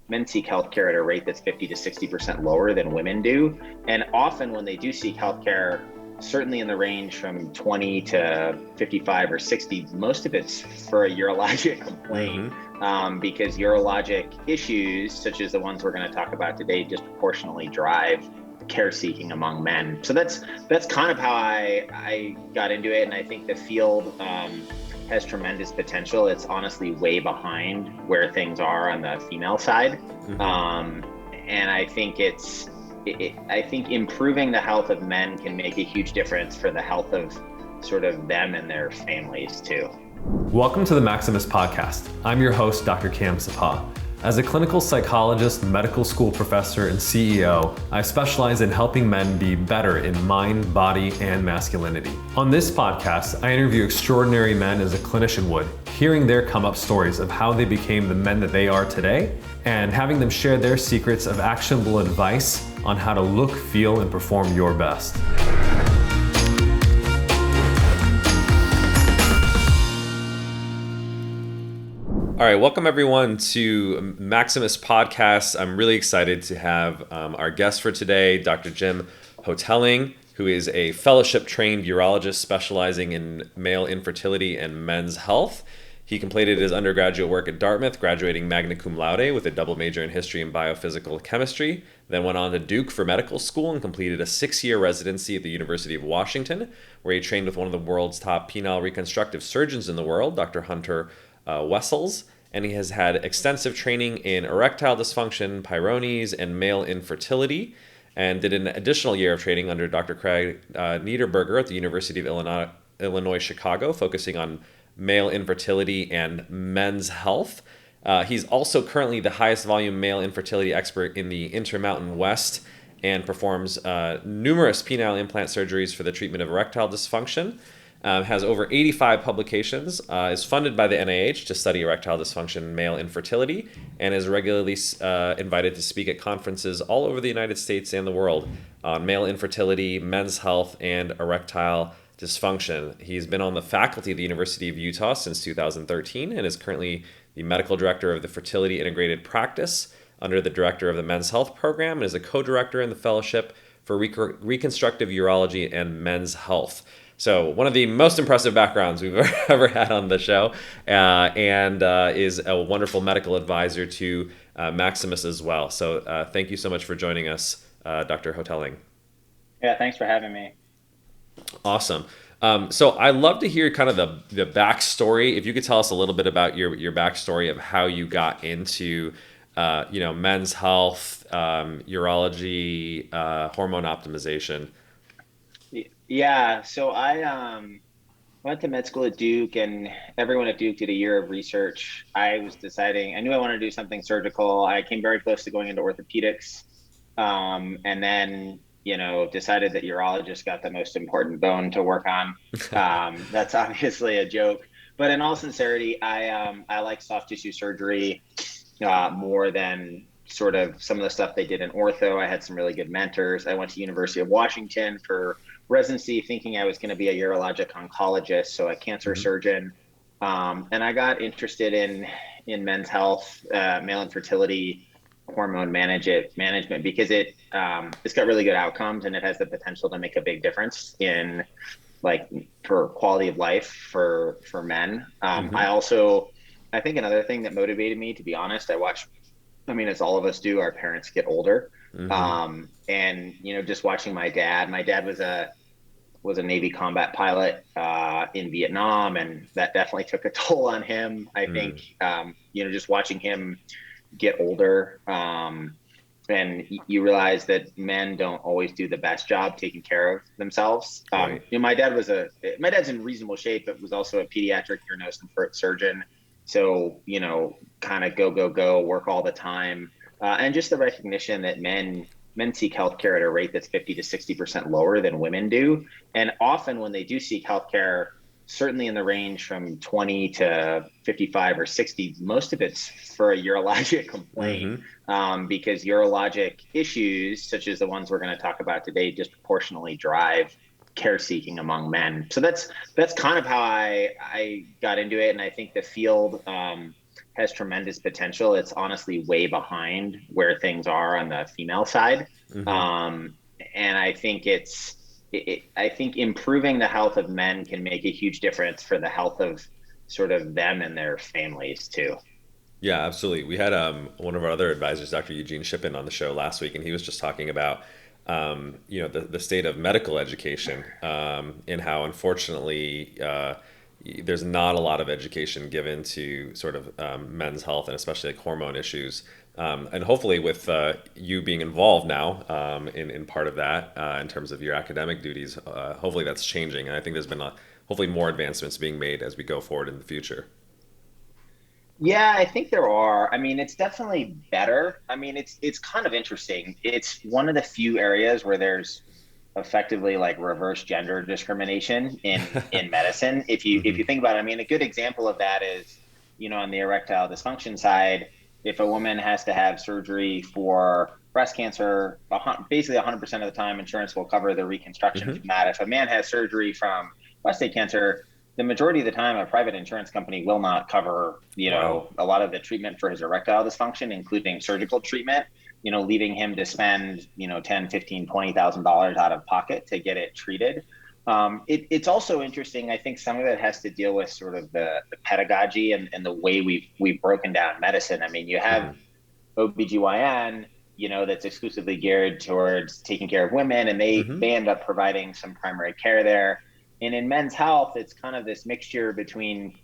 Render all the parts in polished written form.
men seek healthcare at a rate that's 50 to 60% lower than women do. And often when they do seek healthcare, certainly in the range from 20 to 55 or 60, most of it's for a urologic complaint, because urologic issues, such as the ones we're going to talk about today, disproportionately drive care seeking among men. So that's kind of how I got into it. And I think the field has tremendous potential. It's honestly way behind where things are on the female side. And I think I think improving the health of men can make a huge difference for the health of sort of them and their families too. Welcome to the Maximus podcast. I'm your host, Dr. Cam Sapa. As a clinical psychologist, medical school professor, and CEO, I specialize in helping men be better in mind, body, and masculinity. On this podcast, I interview extraordinary men as a clinician would, hearing their come-up stories of how they became the men that they are today, and having them share their secrets of actionable advice on how to look, feel, and perform your best. All right, welcome everyone to Maximus Podcast. I'm really excited to have our guest for today, Dr. Jim Hotaling, who is a fellowship-trained urologist specializing in male infertility and men's health. He completed his undergraduate work at Dartmouth, graduating magna cum laude with a double major in history and biophysical chemistry, then went on to Duke for medical school and completed a 6-year residency at the University of Washington, where he trained with one of the world's top penile reconstructive surgeons in the world, Dr. Hunter Wessels, and he has had extensive training in erectile dysfunction, Peyronie's, and male infertility, and did an additional year of training under Dr. Craig Niederberger at the University of Illinois, Chicago, focusing on male infertility and men's health. He's also currently the highest volume male infertility expert in the Intermountain West and performs numerous penile implant surgeries for the treatment of erectile dysfunction. Has over 85 publications, is funded by the NIH to study erectile dysfunction and male infertility, and is regularly invited to speak at conferences all over the United States and the world on male infertility, men's health, and erectile dysfunction. He's been on the faculty of the University of Utah since 2013 and is currently the medical director of the Fertility Integrated Practice under the director of the Men's Health Program, and is a co-director in the Fellowship for Reconstructive Urology and Men's Health. So one of the most impressive backgrounds we've ever had on the show, and is a wonderful medical advisor to Maximus as well. So thank you so much for joining us, Dr. Hotaling. Yeah, thanks for having me. Awesome. So I'd love to hear kind of the backstory. If you could tell us a little bit about your backstory of how you got into men's health, urology, hormone optimization. Yeah, so I went to med school at Duke, and everyone at Duke did a year of research. I was deciding, I knew I wanted to do something surgical. I came very close to going into orthopedics, and then, decided that urologists got the most important bone to work on. That's obviously a joke, but in all sincerity, I like soft tissue surgery more than sort of some of the stuff they did in ortho. I had some really good mentors. I went to University of Washington for residency thinking I was going to be a urologic oncologist, so a cancer surgeon. And I got interested in men's health, male infertility, hormone management, because it's got really good outcomes and it has the potential to make a big difference in for quality of life for men. I think another thing that motivated me, to be honest, as all of us do, our parents get older. And just watching my dad was a Navy combat pilot in Vietnam, and that definitely took a toll on him. I think just watching him get older, and you realize that men don't always do the best job taking care of themselves. Right. My dad's in reasonable shape, but was also a pediatric ear, nose, and throat surgeon. So, kind of go, work all the time. And just the recognition that men seek healthcare at a rate that's 50 to 60% lower than women do. And often when they do seek healthcare, certainly in the range from 20 to 55 or 60, most of it's for a urologic complaint, because urologic issues, such as the ones we're going to talk about today, disproportionately drive care seeking among men. So that's kind of how I got into it. And I think the field has tremendous potential. It's honestly way behind where things are on the female side. Hmm. Um, and I think I think improving the health of men can make a huge difference for the health of sort of them and their families too. Yeah, absolutely. We had one of our other advisors, Dr. Eugene Shippen, on the show last week, and he was just talking about the state of medical education, and how unfortunately there's not a lot of education given to sort of men's health and especially like hormone issues. And hopefully, with you being involved now in part of that in terms of your academic duties, hopefully that's changing. And I think there's been hopefully more advancements being made as we go forward in the future. Yeah, I think there are. I mean, it's definitely better. I mean, it's kind of interesting. It's one of the few areas where there's effectively like reverse gender discrimination in medicine. If Hmm. you think about it, I mean, a good example of that is, on the erectile dysfunction side, if a woman has to have surgery for breast cancer, basically 100% of the time, insurance will cover the reconstruction Hmm. from that. If a man has surgery from prostate cancer, the majority of the time, a private insurance company will not cover, Wow. a lot of the treatment for his erectile dysfunction, including surgical treatment, leaving him to spend, 10, 15, $20,000 out of pocket to get it treated. It's also interesting. I think some of it has to deal with sort of the pedagogy and the way we've broken down medicine. I mean, you have Hmm. OBGYN, that's exclusively geared towards taking care of women, and they Hmm. they end up providing some primary care there. And in men's health, it's kind of this mixture between,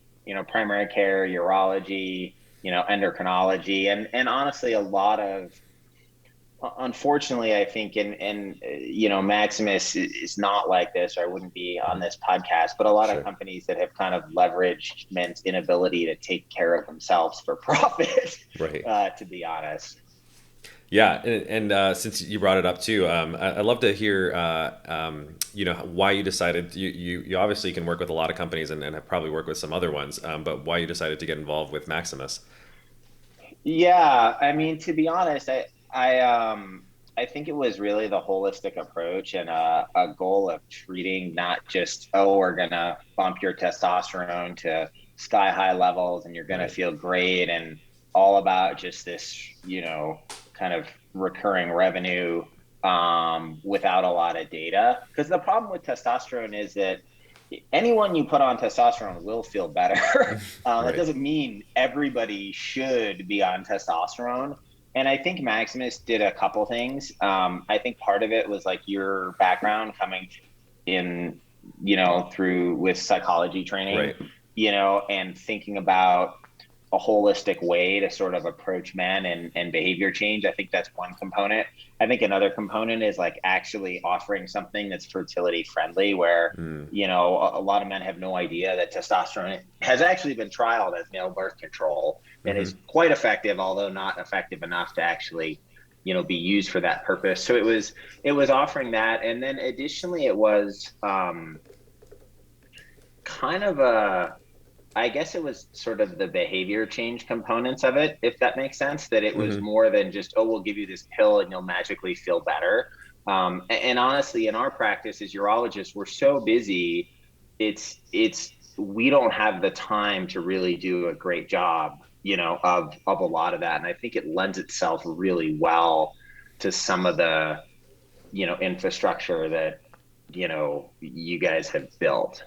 primary care, urology, endocrinology, and honestly, a lot of, unfortunately, I think, Maximus is not like this, or I wouldn't be on Hmm. this podcast, but a lot of Sure. companies that have kind of leveraged men's inability to take care of themselves for profit, Right. to be honest. Yeah, and since you brought it up too, I'd love to hear, why you decided you obviously can work with a lot of companies and have probably worked with some other ones, but why you decided to get involved with Maximus. Yeah, I mean, to be honest, I think it was really the holistic approach and a goal of treating not just, oh, we're gonna bump your testosterone to sky high levels and you're gonna Right. feel great and all about just this, kind of recurring revenue without a lot of data. Because the problem with testosterone is that anyone you put on testosterone will feel better. That Right. doesn't mean everybody should be on testosterone. And I think Maximus did a couple things. I think part of it was like your background coming in, through with psychology training, Right. and thinking about a holistic way to sort of approach men and behavior change. I think that's one component. I think another component is like actually offering something that's fertility friendly, where, Mm. a lot of men have no idea that testosterone has actually been trialed as male birth control and Hmm. is quite effective, although not effective enough to actually, be used for that purpose. So it was offering that. And then additionally, it was kind of I guess it was sort of the behavior change components of it, if that makes sense, that it was Hmm. more than just, oh, we'll give you this pill and you'll magically feel better. And honestly, in our practice as urologists, we're so busy, we don't have the time to really do a great job, of a lot of that. And I think it lends itself really well to some of the, infrastructure that, you guys have built.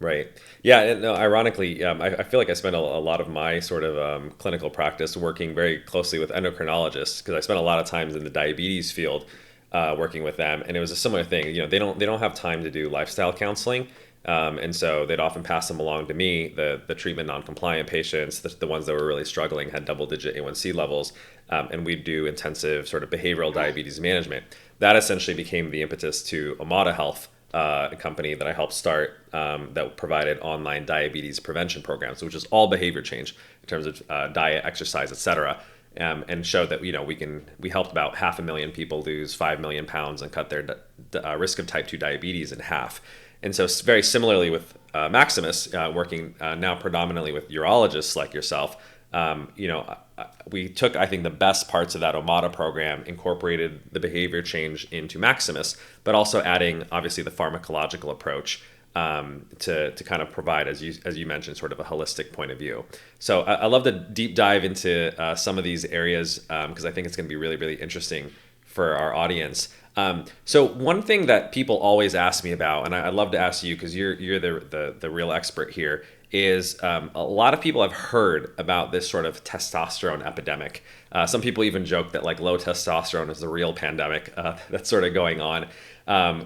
Right. Yeah. And no, ironically, I feel like I spent a lot of my sort of clinical practice working very closely with endocrinologists because I spent a lot of times in the diabetes field working with them, and it was a similar thing. They don't have time to do lifestyle counseling, and so they'd often pass them along to me. The treatment non-compliant patients, the ones that were really struggling, had double-digit A1C levels, and we'd do intensive sort of behavioral diabetes management. That essentially became the impetus to Omada Health, a company that I helped start, that provided online diabetes prevention programs, which is all behavior change in terms of diet, exercise, etc. And showed that we helped about 500,000 people lose 5 million pounds and cut their risk of type 2 diabetes in half. And so very similarly with Maximus, working now predominantly with urologists like yourself, we took, I think, the best parts of that Omada program, incorporated the behavior change into Maximus, but also adding, obviously, the pharmacological approach. to kind of provide, as you mentioned, sort of a holistic point of view. So I love to deep dive into some of these areas because I think it's going to be really, really interesting for our audience. So one thing that people always ask me about, and I'd love to ask you because you're the real expert here, is a lot of people have heard about this sort of testosterone epidemic. Some people even joke that like low testosterone is the real pandemic that's sort of going on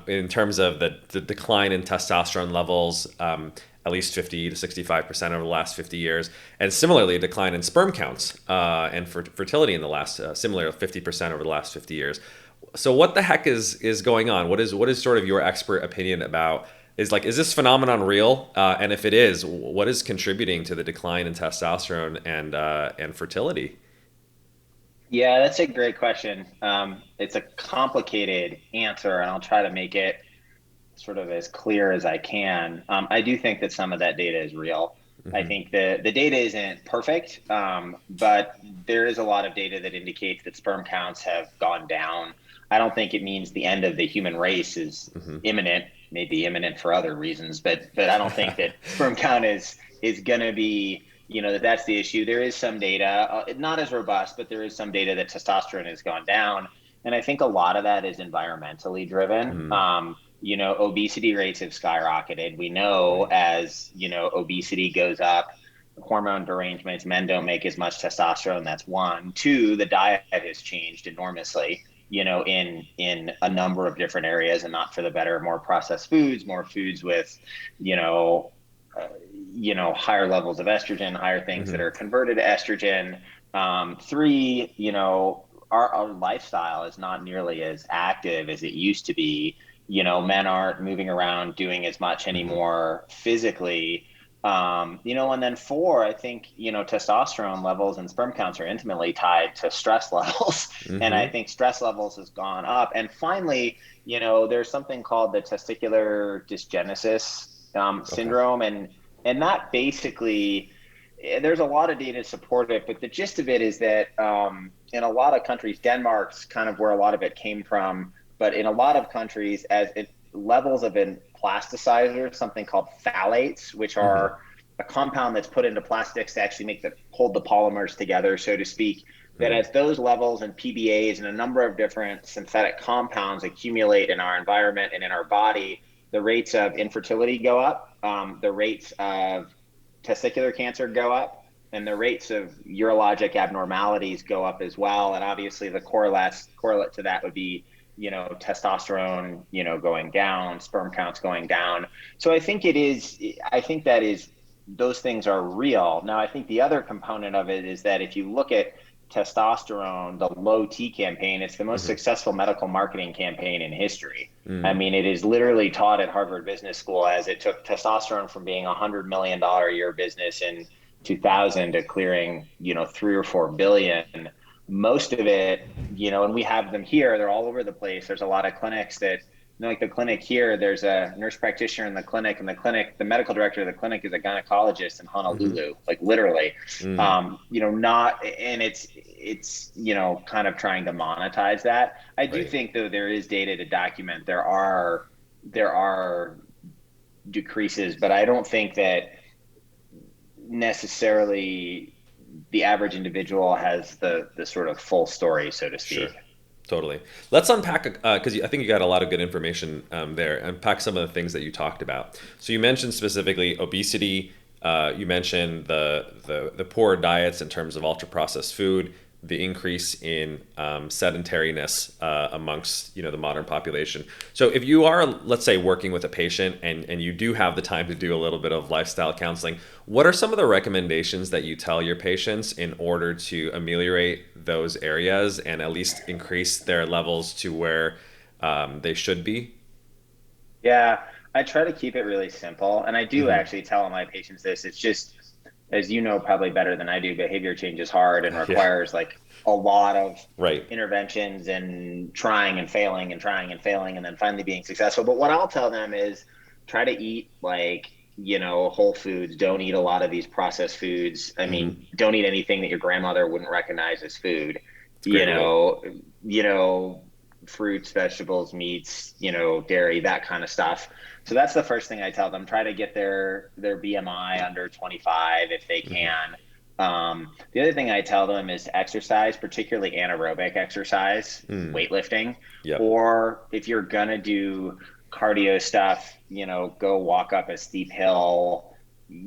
in terms of the decline in testosterone levels. At least 50 to 65% over the last 50 years, and similarly, a decline in sperm counts and fertility in the last similar 50% over the last 50 years. So, what the heck is going on? What is sort of your expert opinion about? Is this phenomenon real? And if it is, what is contributing to the decline in testosterone and fertility? Yeah, that's a great question. It's a complicated answer, and I'll try to make it sort of as clear as I can. I do think that some of that data is real. I Hmm. think the data isn't perfect, but there is a lot of data that indicates that sperm counts have gone down. I don't think it means the end of the human race is Hmm. imminent, maybe imminent for other reasons, but I don't think that sperm count is going to be, that's the issue. There is some data, not as robust, but there is some data that testosterone has gone down. And I think a lot of that is environmentally driven. Mm. Obesity rates have skyrocketed. We know Right. as, obesity goes up, hormone derangements, men don't make as much testosterone. That's one. Two, the diet has changed enormously, in a number of different areas and not for the better, more processed foods, more foods with, you know, higher levels of estrogen, higher things that Hmm. are converted to estrogen. Three, our lifestyle is not nearly as active as it used to be. Men aren't moving around doing as much Hmm. anymore physically. And then four, I think, testosterone levels and sperm counts are intimately tied to stress levels. And I Hmm. think stress levels has gone up. And finally, there's something called the testicular dysgenesis Okay. syndrome. And that basically, there's a lot of data to support it, but the gist of it is that in a lot of countries, Denmark's kind of where a lot of it came from, but in a lot of countries, levels of an plasticizer, something called phthalates, which Hmm. are a compound that's put into plastics to actually hold the polymers together, so to speak. That Mm. as those levels and PBAs and a number of different synthetic compounds accumulate in our environment and in our body, the rates of infertility go up, the rates of testicular cancer go up, and the rates of urologic abnormalities go up as well. And obviously, the correlate to that would be, testosterone, going down, sperm counts going down. So I think that is, those things are real. Now, I think the other component of it is that if you look at testosterone, the low T campaign, it's the most Hmm. successful medical marketing campaign in history. I Mm. mean, it is literally taught at Harvard Business School as it took testosterone from being $100 million a year business in 2000 to clearing, 3 or 4 billion. Most of it, and we have them here, they're all over the place. There's a lot of clinics that, like the clinic here, there's a nurse practitioner in the clinic, and the medical director of the clinic is a gynecologist in Hmm. Honolulu, like literally. Mm. Not, and it's, kind of trying to monetize that. I do Right. think though there is data to document there are decreases, but I don't think that necessarily the average individual has the sort of full story, so to Sure. speak. Totally. Let's unpack because I think you got a lot of good information there. Unpack some of the things that you talked about. So you mentioned specifically obesity. You mentioned the poor diets in terms of ultra processed food, the increase in sedentariness amongst the modern population. So if you are, let's say, working with a patient and you do have the time to do a little bit of lifestyle counseling, what are some of the recommendations that you tell your patients in order to ameliorate those areas and at least increase their levels to where they should be? Yeah, I try to keep it really simple. And I do Hmm. actually tell my patients this. It's just, as you know, probably better than I do, behavior change is hard and Yeah. requires like a lot of Right. interventions and trying and failing and trying and failing and then finally being successful. But what I'll tell them is try to eat like, whole foods. Don't eat a lot of these processed foods. I Hmm. mean, don't eat anything that your grandmother wouldn't recognize as food. It's a You great rule. know, you know, fruits, vegetables, meats, dairy, that kind of stuff. So that's the first thing I tell them. Try to get their BMI under 25 if they Hmm. can. The other thing I tell them is to exercise, particularly anaerobic exercise, Mm. weightlifting, Yep. or if you're gonna do cardio stuff, go walk up a steep hill,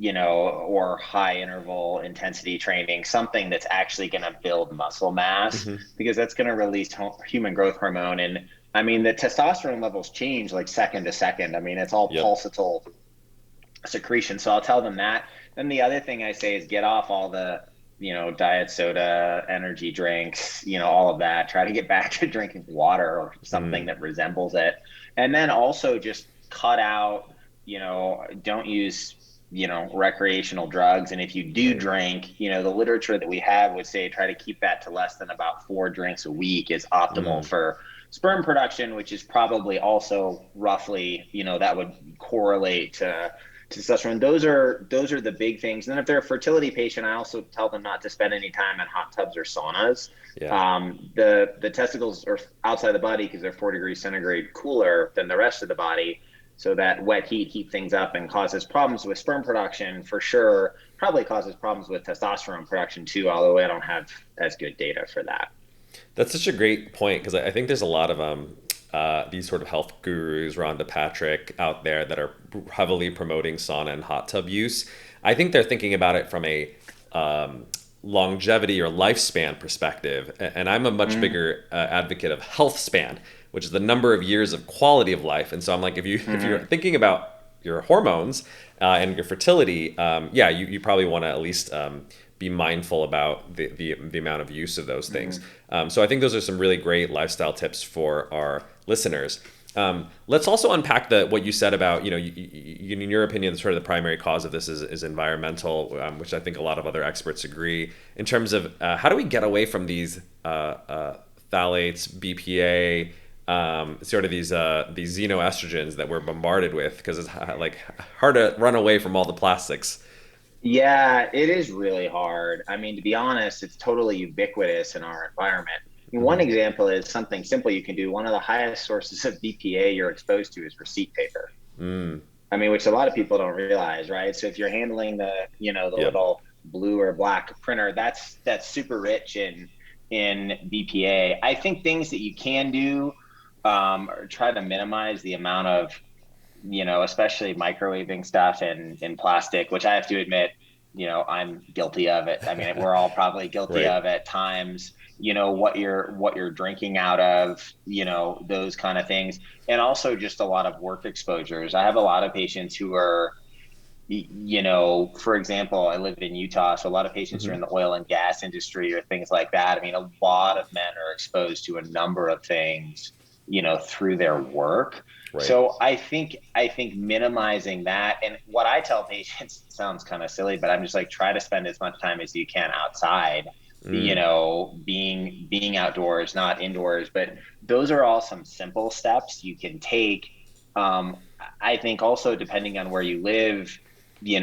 or high interval intensity training, something that's actually going to build muscle mass, Hmm. because that's going to release human growth hormone. And I mean, the testosterone levels change like second to second. I mean, it's all Yep. pulsatile secretion. So I'll tell them that. Then the other thing I say is get off all the, diet soda, energy drinks, all of that. Try to get back to drinking water or something Mm. that resembles it. And then also just cut out, don't use, recreational drugs. And if you do Right. drink, the literature that we have would say try to keep that to less than about 4 drinks a week is optimal Mm. for sperm production, which is probably also roughly, that would correlate to testosterone. Those are the big things. And then if they're a fertility patient, I also tell them not to spend any time in hot tubs or saunas. Yeah. The testicles are outside the body because they're 4 degrees centigrade cooler than the rest of the body. So that wet heat heats things up and causes problems with sperm production for sure. Probably causes problems with testosterone production too, although I don't have as good data for that. That's such a great point because I think there's a lot of these sort of health gurus, Rhonda Patrick, out there that are heavily promoting sauna and hot tub use. I think they're thinking about it from a longevity or lifespan perspective, and I'm a much Mm, bigger advocate of health span, which is the number of years of quality of life. And so I'm like, if you're mm, thinking about your hormones and your fertility, yeah, you probably want to at least be mindful about the amount of use of those things. mm. So I think those are some really great lifestyle tips for our listeners. Let's also unpack what you said about, in your opinion, sort of the primary cause of this is environmental, which I think a lot of other experts agree. In terms of how do we get away from these phthalates, BPA, sort of these xenostrogens that we're bombarded with, because it's like hard to run away from all the plastics. Yeah, it is really hard. I mean, to be honest, it's totally ubiquitous in our environment. One Hmm. example is something simple you can do. One of the highest sources of BPA you're exposed to is receipt paper. Mm. I mean, which a lot of people don't realize, right? So if you're handling the Yep. little blue or black printer, that's super rich in BPA. I think things that you can do, or try to minimize the amount of, especially microwaving stuff in plastic, which I have to admit, I'm guilty of it. I mean, we're all probably guilty Right. of at times, what you're drinking out of, those kind of things. And also just a lot of work exposures. I have a lot of patients who are, for example, I live in Utah, so a lot of patients are Hmm. in the oil and gas industry or things like that. I mean, a lot of men are exposed to a number of things, through their work. Right. So I think minimizing that, and what I tell patients sounds kind of silly, but I'm just like try to spend as much time as you can outside, Mm. being outdoors, not indoors. But those are all some simple steps you can take. I think also depending on where you live, you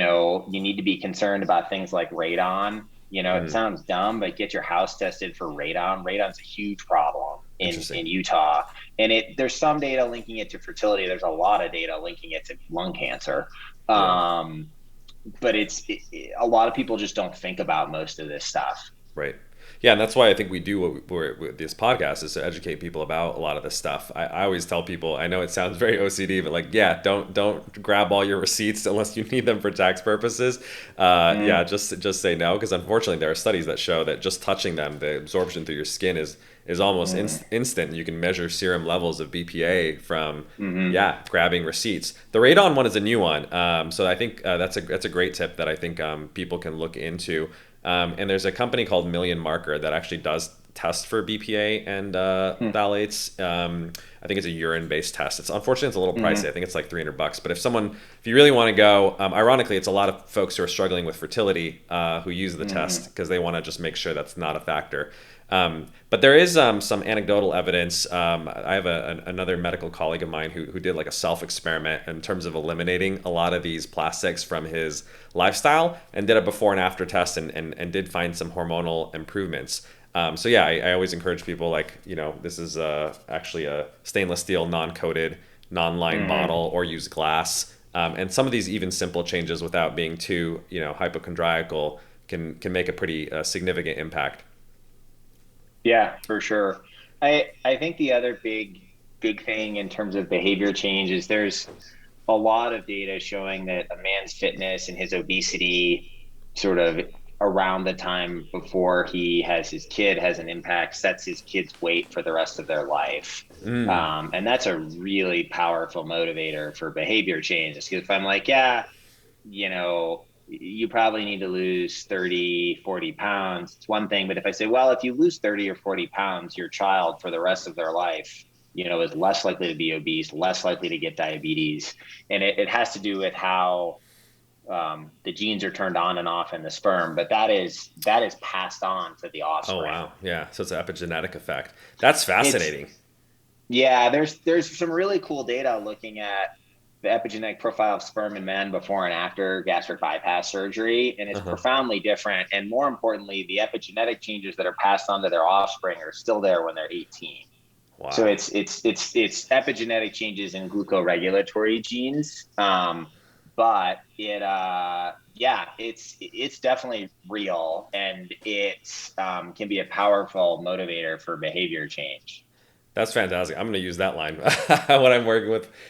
need to be concerned about things like radon. It Mm. sounds dumb, but get your house tested for radon. Radon's a huge problem Interesting. in Utah. And there's some data linking it to fertility. There's a lot of data linking it to lung cancer. Yeah. Um, but a lot of people just don't think about most of this stuff. Right. Yeah, and that's why I think we do what this podcast is to educate people about a lot of this stuff. I always tell people, I know it sounds very OCD, but like, yeah, don't grab all your receipts unless you need them for tax purposes. Yeah, Mm, just say no, because unfortunately there are studies that show that just touching them, the absorption through your skin is almost mm, instant. You can measure serum levels of BPA from mm-hmm, yeah grabbing receipts. The radon one is a new one, so I think that's a great tip that I think people can look into. And there's a company called Million Marker that actually does test for BPA and phthalates. I think it's a urine-based test. It's unfortunately it's a little pricey. I mm-hmm, think it's like $300. But if you really want to go, ironically, it's a lot of folks who are struggling with fertility who use the test mm-hmm, because they want to just make sure that's not a factor. But there is some anecdotal evidence. I have another medical colleague of mine who did like a self experiment in terms of eliminating a lot of these plastics from his lifestyle and did a before and after test and did find some hormonal improvements. So yeah, I always encourage people like, this is actually a stainless steel non-coated, non-lined Hmm. bottle, or use glass. And some of these even simple changes without being too, hypochondriacal can make a pretty significant impact. Yeah, for sure. I think the other big thing in terms of behavior change is there's a lot of data showing that a man's fitness and his obesity sort of around the time before he has his kid has an impact, sets his kid's weight for the rest of their life. And that's a really powerful motivator for behavior change. Because if I'm like, yeah, you probably need to lose 30, 40 pounds. It's one thing. But if I say, well, if you lose 30 or 40 pounds, your child for the rest of their life, is less likely to be obese, less likely to get diabetes. And it has to do with how the genes are turned on and off in the sperm, but that is passed on to the Oh offspring. wow, yeah. So it's an epigenetic effect. That's It's fascinating. Yeah, there's some really cool data looking at the epigenetic profile of sperm in men before and after gastric bypass surgery, and it's Uh-huh. profoundly different. And more importantly, the epigenetic changes that are passed on to their offspring are still there when they're 18. So Wow. it's epigenetic changes in glucoregulatory genes, but it's definitely real, and it can be a powerful motivator for behavior change. That's fantastic. I'm going to use that line when I'm working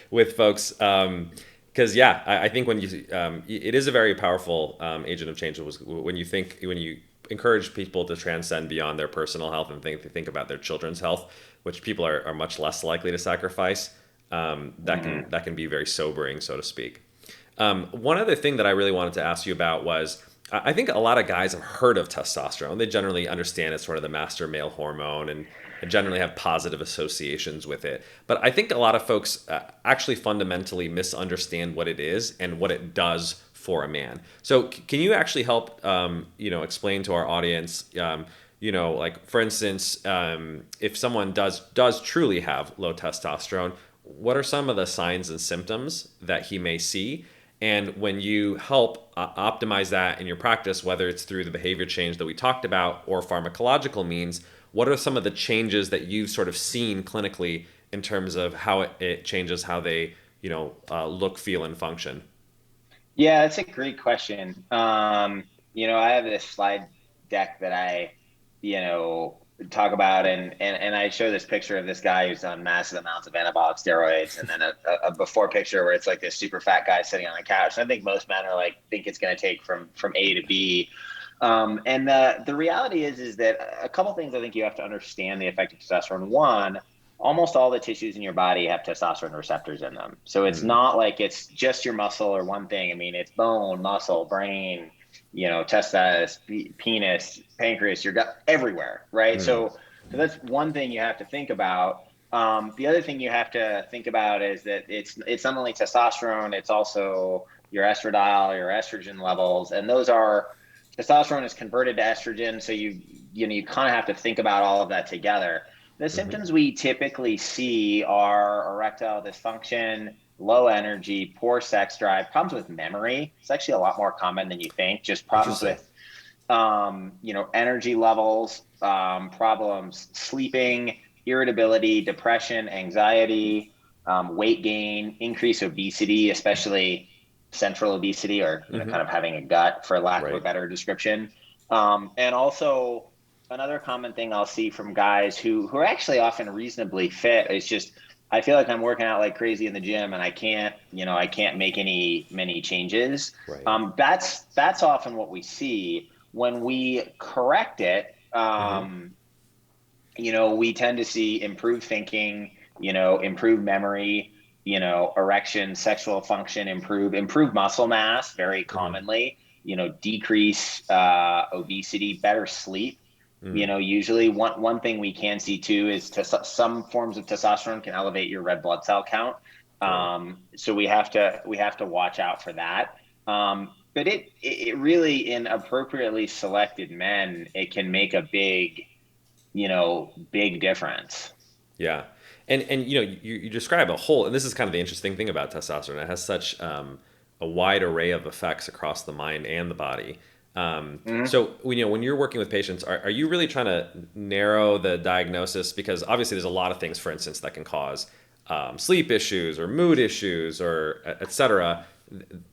with folks. Because yeah, I think when it is a very powerful agent of change. When you encourage people to transcend beyond their personal health and think about their children's health, which people are much less likely to sacrifice. Hmm. That can be very sobering, so to speak. One other thing that I really wanted to ask you about was I think a lot of guys have heard of testosterone. They generally understand it's sort of the master male hormone and generally have positive associations with it. But I think a lot of folks actually fundamentally misunderstand what it is and what it does for a man. So can you actually help, explain to our audience, like for instance, if someone does truly have low testosterone, what are some of the signs and symptoms that he may see? And when you help optimize that in your practice, whether it's through the behavior change that we talked about or pharmacological means, what are some of the changes that you've sort of seen clinically in terms of how it changes how they, look, feel, and function? Yeah, that's a great question. I have this slide deck that I, talk about, and I show this picture of this guy who's done massive amounts of anabolic steroids, and then a before picture where it's like this super fat guy sitting on a couch. And I think most men are like think it's going to take from A to B. And the reality is that a couple things I think you have to understand the effect of testosterone. One, almost all the tissues in your body have testosterone receptors in them. So it's Mm, not like it's just your muscle or one thing. I mean, it's bone, muscle, brain, testes, penis, pancreas, your gut, everywhere, right? mm, So that's one thing you have to think about. The other thing you have to think about is that it's not only testosterone, it's also your estradiol, your estrogen levels, and those are testosterone is converted to estrogen. So you kind of have to think about all of that together. The hmm. symptoms we typically see are erectile dysfunction, low energy, poor sex drive, problems with memory. It's actually a lot more common than you think. Just problems Interesting. with, energy levels, problems sleeping, irritability, depression, anxiety, weight gain, increased obesity, especially central obesity, or Hmm. kind of having a gut, for lack of a Right. better description. And also another common thing I'll see from guys who are actually often reasonably fit is just I feel like I'm working out like crazy in the gym and I can't make any many changes. Right. That's often what we see when we correct it. Hmm. We tend to see improved thinking, improved memory, erection, sexual function, improve muscle mass very Hmm. commonly, decrease obesity, better sleep. Mm. Usually one thing we can see too is some forms of testosterone can elevate your red blood cell count. Right. So we have to watch out for that. But it really, in appropriately selected men, it can make a big difference. Yeah. And you describe a whole, and this is kind of the interesting thing about testosterone. It has such a wide array of effects across the mind and the body. Mhm. So when you're working with patients, are you really trying to narrow the diagnosis? Because obviously there's a lot of things, for instance, that can cause sleep issues or mood issues or et cetera.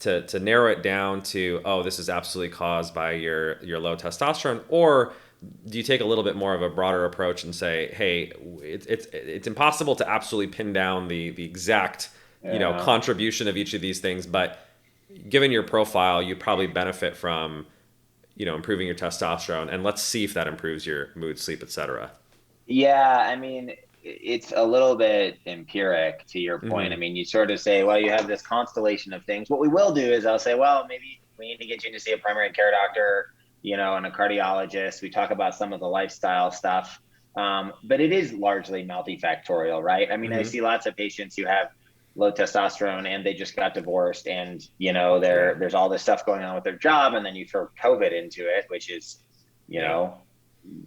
To narrow it down to, oh, this is absolutely caused by your low testosterone, or do you take a little bit more of a broader approach and say, hey, it's impossible to absolutely pin down the exact Yeah. contribution of each of these things, but given your profile, you probably benefit from improving your testosterone, and let's see if that improves your mood, sleep, etc. Yeah, I mean, it's a little bit empiric to your point. I Mm-hmm. mean, you sort of say, well, you have this constellation of things. What we will do is I'll say, well, maybe we need to get you to see a primary care doctor, and a cardiologist. We talk about some of the lifestyle stuff. But it is largely multifactorial, right? I mean, I Mm-hmm. see lots of patients who have low testosterone and they just got divorced and, Yeah. there's all this stuff going on with their job. And then you throw COVID into it, which is, you Yeah. know,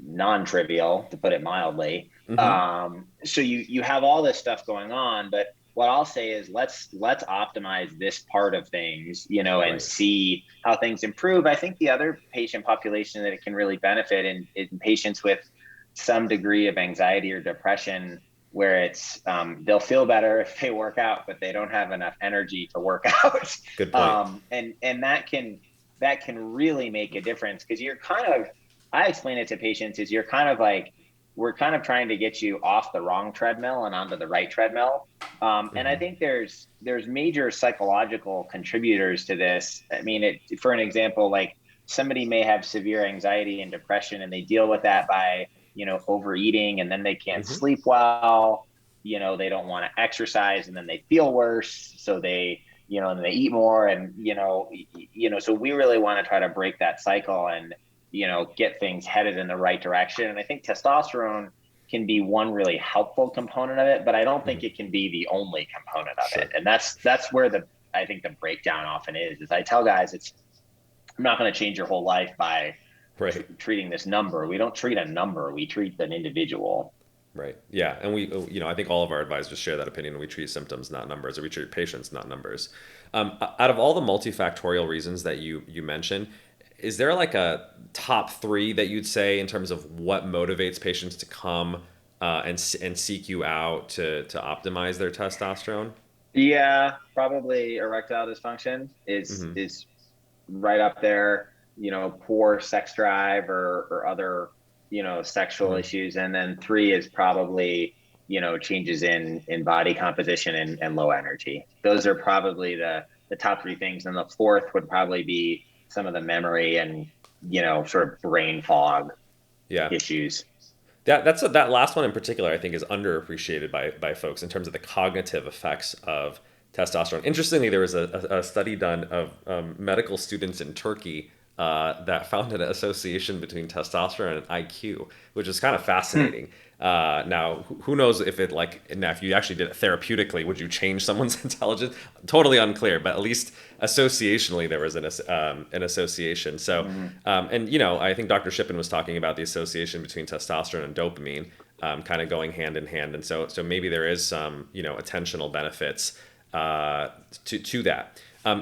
non-trivial to put it mildly. Mm-hmm. So you have all this stuff going on, but what I'll say is let's optimize this part of things, and Right. see how things improve. I think the other patient population that it can really benefit in patients with some degree of anxiety or depression, where it's they'll feel better if they work out, but they don't have enough energy to work out, Good point. and that can really make a difference because you're kind of I explain it to patients is you're kind of like, we're kind of trying to get you off the wrong treadmill and onto the right treadmill. And I Mm-hmm. think there's major psychological contributors to this. I mean, for an example, like somebody may have severe anxiety and depression, and they deal with that by overeating, and then they can't Mm-hmm. sleep well. They don't want to exercise, and then they feel worse, so and they eat more, and So we really want to try to break that cycle and get things headed in the right direction. And I think testosterone can be one really helpful component of it, but I don't think Mm-hmm. it can be the only component of it. Sure. And that's where I think the breakdown often is I tell guys I'm not going to change your whole life by Right. treating this number. We don't treat a number, we treat an individual. Right. Yeah. And we, I think all of our advisors share that opinion. We treat symptoms, not numbers, or we treat patients, not numbers. Out of all the multifactorial reasons that you mentioned, is there like a top three that you'd say in terms of what motivates patients to come and seek you out to optimize their testosterone? Yeah, probably erectile dysfunction is Mm-hmm. is right up there, poor sex drive or other, sexual Mm-hmm. issues. And then three is probably, changes in body composition and low energy. Those are probably the top three things. And the fourth would probably be some of the memory and, sort of brain fog Yeah. issues. That last one in particular, I think, is underappreciated by folks in terms of the cognitive effects of testosterone. Interestingly, there was a study done of medical students in Turkey that found an association between testosterone and IQ, which is kind of fascinating. Now, who knows if if you actually did it therapeutically, would you change someone's intelligence? Totally unclear, but at least associationally there was an association. So, Mhm. and I think Dr. Shippen was talking about the association between testosterone and dopamine, kind of going hand in hand, and so maybe there is some attentional benefits to that.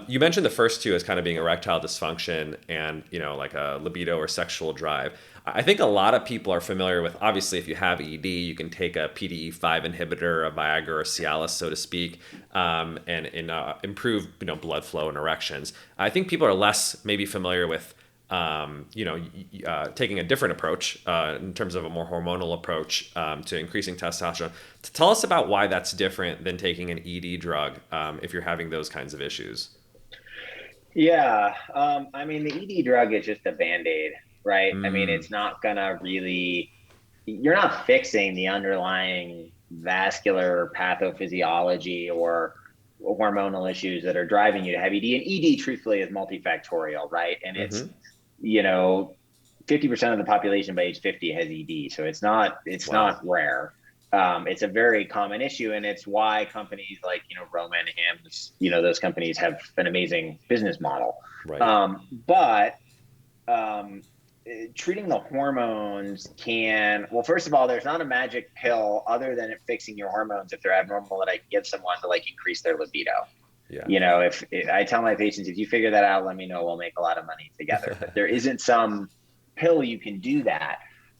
You mentioned the first two as kind of being erectile dysfunction and like a libido or sexual drive. I think a lot of people are familiar with, obviously, if you have ED, you can take a PDE5 inhibitor, a Viagra or Cialis, so to speak, and improve blood flow and erections. I think people are less maybe familiar with taking a different approach in terms of a more hormonal approach to increasing testosterone. Tell us about why that's different than taking an ED drug if you're having those kinds of issues. Yeah. I mean, the ED drug is just a band-aid, right? I mean, Mm, it's not gonna really, you're not fixing the underlying vascular pathophysiology or hormonal issues that are driving you to have ED. And ED, truthfully, is multifactorial, right? And mm-hmm. you know, 50% of the population by age 50 has ED. So it's Wow. not rare. It's a very common issue, and it's why companies like Roman, Hams, those companies have an amazing business model. Right. But um, treating the hormones well, first of all, there's not a magic pill other than it fixing your hormones if they're abnormal that I can give someone to like increase their libido. Yeah. If I tell my patients, if you figure that out, let me know. We'll make a lot of money together. But there isn't some pill you can do that.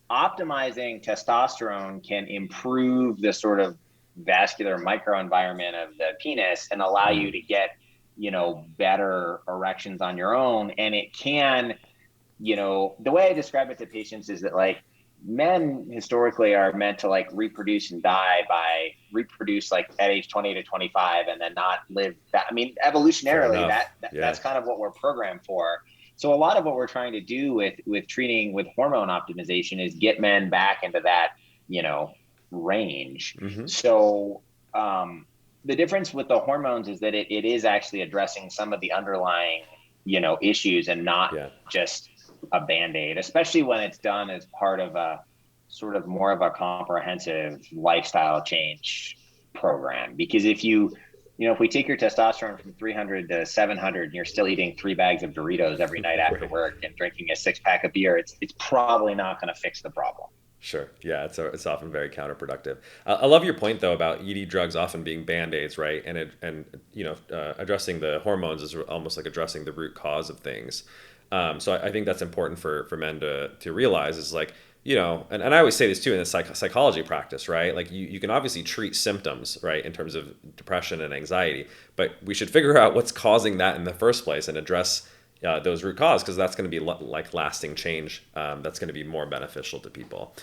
Optimizing testosterone can improve the sort of vascular microenvironment of the penis and allow you Mm, to get, better erections on your own. And it can, the way I describe it to patients is that like men historically are meant to like reproduce and die by reproduce like at age 20 to 25 and then not live that. I mean, fair evolutionarily, enough. Yeah. that's kind of what we're programmed for. So a lot of what we're trying to do with treating with hormone optimization is get men back into that, you know, range. Hmm. So the difference with the hormones is that it is actually addressing some of the underlying, issues and not Yeah. just a band-aid, especially when it's done as part of a sort of more of a comprehensive lifestyle change program. Because if we take your testosterone from 300 to 700 and you're still eating 3 bags of Doritos every night after Right. work and drinking a 6 pack of beer, it's probably not going to fix the problem. Sure. Yeah, it's often very counterproductive. I love your point though about ED drugs often being band-aids, right? Addressing the hormones is almost like addressing the root cause of things. So I think that's important for men to realize is like, and I always say this too in the psychology practice, right? Like you can obviously treat symptoms, right, in terms of depression and anxiety, but we should figure out what's causing that in the first place and address those root cause because that's going to be like lasting change that's going to be more beneficial to people.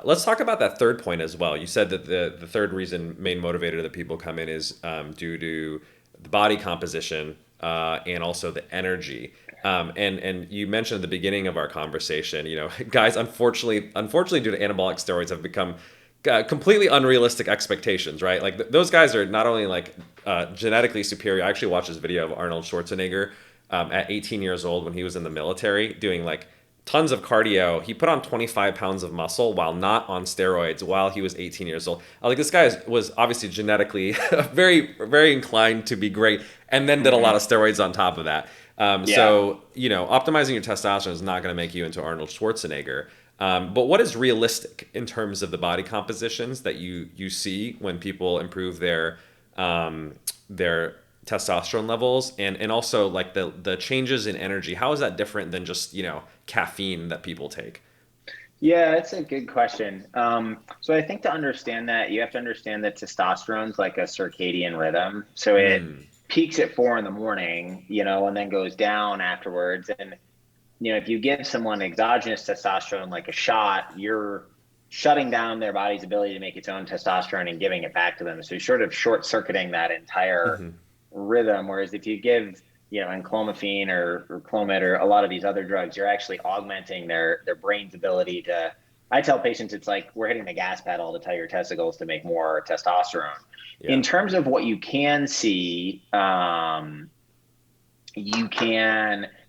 Let's talk about that third point as well. You said that the third main motivator that people come in is due to the body composition and also the energy. And you mentioned at the beginning of our conversation, guys, unfortunately, due to anabolic steroids, have become completely unrealistic expectations, right? Like those guys are not only like genetically superior. I actually watched this video of Arnold Schwarzenegger at 18 years old when he was in the military doing like tons of cardio. He put on 25 pounds of muscle while not on steroids while he was 18 years old. Like this guy was obviously genetically very, very inclined to be great and then did a lot Mm-hmm. of steroids on top of that. Yeah. Optimizing your testosterone is not going to make you into Arnold Schwarzenegger. But what is realistic in terms of the body compositions that you see when people improve their testosterone levels and also like the changes in energy? How is that different than just caffeine that people take? Yeah, that's a good question. So I think to understand that, you have to understand that testosterone's like a circadian rhythm. So it Mm, peaks at 4 in the morning, and then goes down afterwards. And, if you give someone exogenous testosterone like a shot, you're shutting down their body's ability to make its own testosterone and giving it back to them. So you're sort of short circuiting that entire hmm. rhythm. Whereas if you give, Enclomiphene or Clomid or a lot of these other drugs, you're actually augmenting their brain's ability to. I tell patients it's like we're hitting the gas pedal to tell your testicles to make more testosterone. Yeah. In terms of what you can see,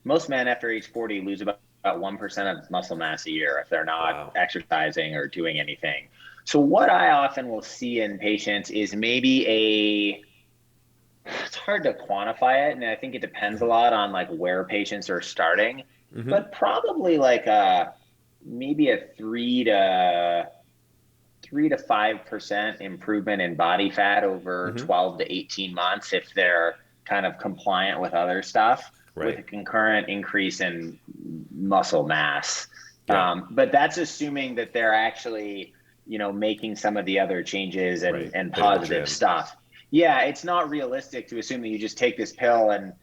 most men after age 40 lose about 1% of muscle mass a year if they're not Wow. exercising or doing anything. So what I often will see in patients is maybe it's hard to quantify it, and I think it depends a lot on like where patients are starting, Hmm. but probably like maybe a 3 to 5% improvement in body fat over Hmm. 12 to 18 months if they're kind of compliant with other stuff with a Right. concurrent increase in muscle mass. Yeah. But that's assuming that they're actually, making some of the other changes and, Right. and Hitting the positive gym. stuff. Yeah, it's not realistic to assume that you just take this pill and,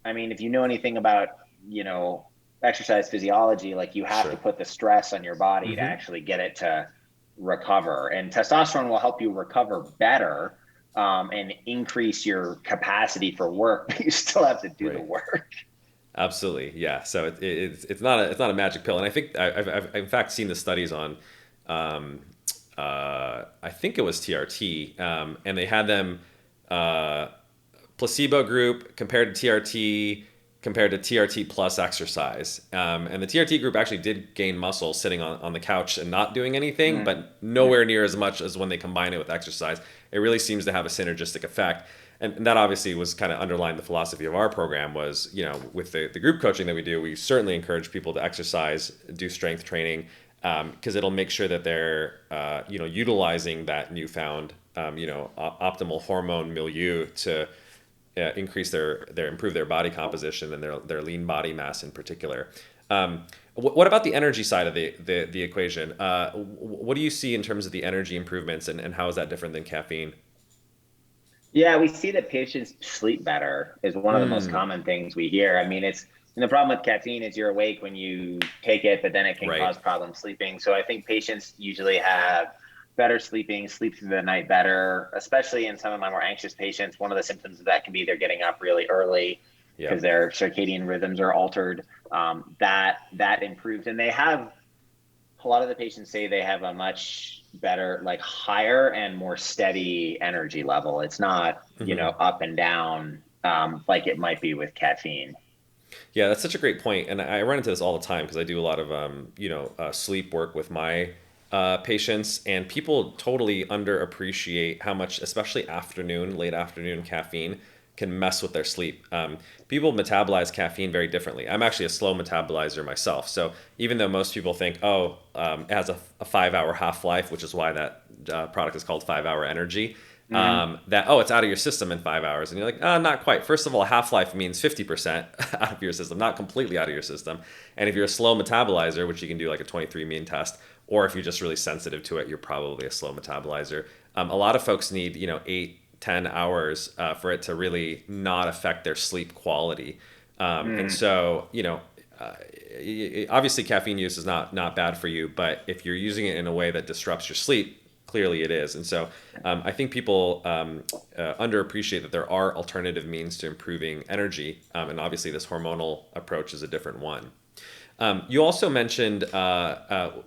I mean, if you know anything about, exercise physiology, like you have to Sure. put the stress on your body to Hmm. actually get it to recover. And testosterone will help you recover better and increase your capacity for work, but you still have to do the Right. work. Absolutely, yeah. So it's not a magic pill, and I think I've in fact seen the studies on, um, I think it was TRT, and they had them uh, placebo group compared to TRT compared to TRT plus exercise, and the TRT group actually did gain muscle sitting on the couch and not doing anything, Mm. but nowhere near as much as when they combine it with exercise. It really seems to have a synergistic effect and that obviously was kind of underlying the philosophy of our program was with the group coaching that we do we certainly encourage people to exercise do strength training because it'll make sure that they're utilizing that newfound optimal hormone milieu to increase their improve their body composition and their lean body mass in particular. What about the energy side of the equation? What do you see in terms of the energy improvements, and how is that different than caffeine? Yeah, we see that patients sleep better is one of the most Mm, common things we hear. I mean, it's and the problem with caffeine is you're awake when you take it, but then it can right. cause problems sleeping. So I think patients usually have better sleeping, sleep through the night better, especially in some of my more anxious patients. One of the symptoms of that can be they're getting up really early because Yep. their circadian rhythms are altered. That improves, and they have a lot of the patients say they have a much better, like higher and more steady energy level. It's not, Hmm. up and down like it might be with caffeine. Yeah, that's such a great point, and I run into this all the time because I do a lot of sleep work with my patients, and people totally underappreciate how much, especially late afternoon caffeine can mess with their sleep. People metabolize caffeine very differently. I'm actually a slow metabolizer myself, so even though most people think, oh, it has a 5 hour half life, which is why that product is called 5 hour energy, Hmm. that, oh, it's out of your system in 5 hours, and you're like, oh, not quite. First of all, half life means 50% out of your system, not completely out of your system. And if you're a slow metabolizer, which you can do like a 23 mean test, or if you're just really sensitive to it, you're probably a slow metabolizer. A lot of folks need 8-10 hours for it to really not affect their sleep quality. And Hmm. so, uh, obviously caffeine use is not bad for you, but if you're using it in a way that disrupts your sleep, clearly it is. And so I think people underappreciate that there are alternative means to improving energy, and obviously this hormonal approach is a different one. You also mentioned,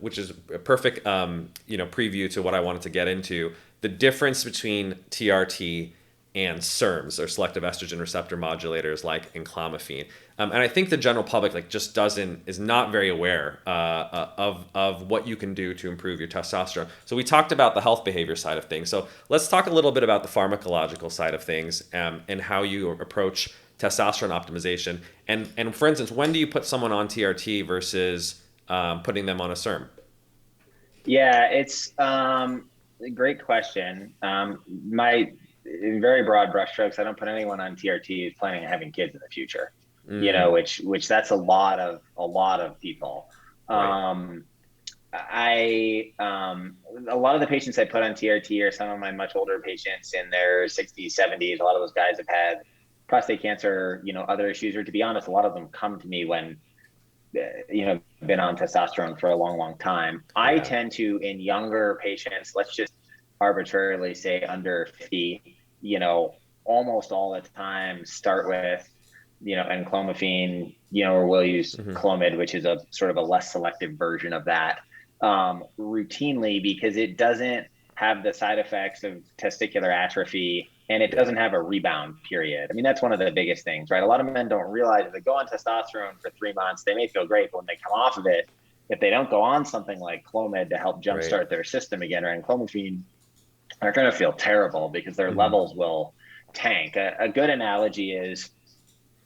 which is a perfect preview to what I wanted to get into, the difference between TRT and SERMs, or selective estrogen receptor modulators like enclomiphene. And I think the general public just is not very aware of what you can do to improve your testosterone. So we talked about the health behavior side of things. So let's talk a little bit about the pharmacological side of things, and how you approach testosterone optimization. And for instance, when do you put someone on TRT versus putting them on a SERM? Yeah, it's a great question. My in very broad brushstrokes, I don't put anyone on TRT who's planning on having kids in the future. Mm, Which that's a lot of people. right. Um, I A lot of the patients I put on TRT are some of my much older patients in their 60s, 70s. A lot of those guys have had prostate cancer, other issues, or to be honest, a lot of them come to me when been on testosterone for a long, long time. I Yeah. tend to, in younger patients, let's just arbitrarily say under 50, almost all the time start with, enclomiphene, or we'll use Hmm. Clomid, which is a sort of a less selective version of that, routinely because it doesn't have the side effects of testicular atrophy and it Yeah. doesn't have a rebound period. I mean, that's one of the biggest things, right? A lot of men don't realize if they go on testosterone for 3 months, they may feel great, but when they come off of it, if they don't go on something like Clomid to help Right. jumpstart their system again, or enclomiphene, they're going to feel terrible because their Hmm. levels will tank. A good analogy is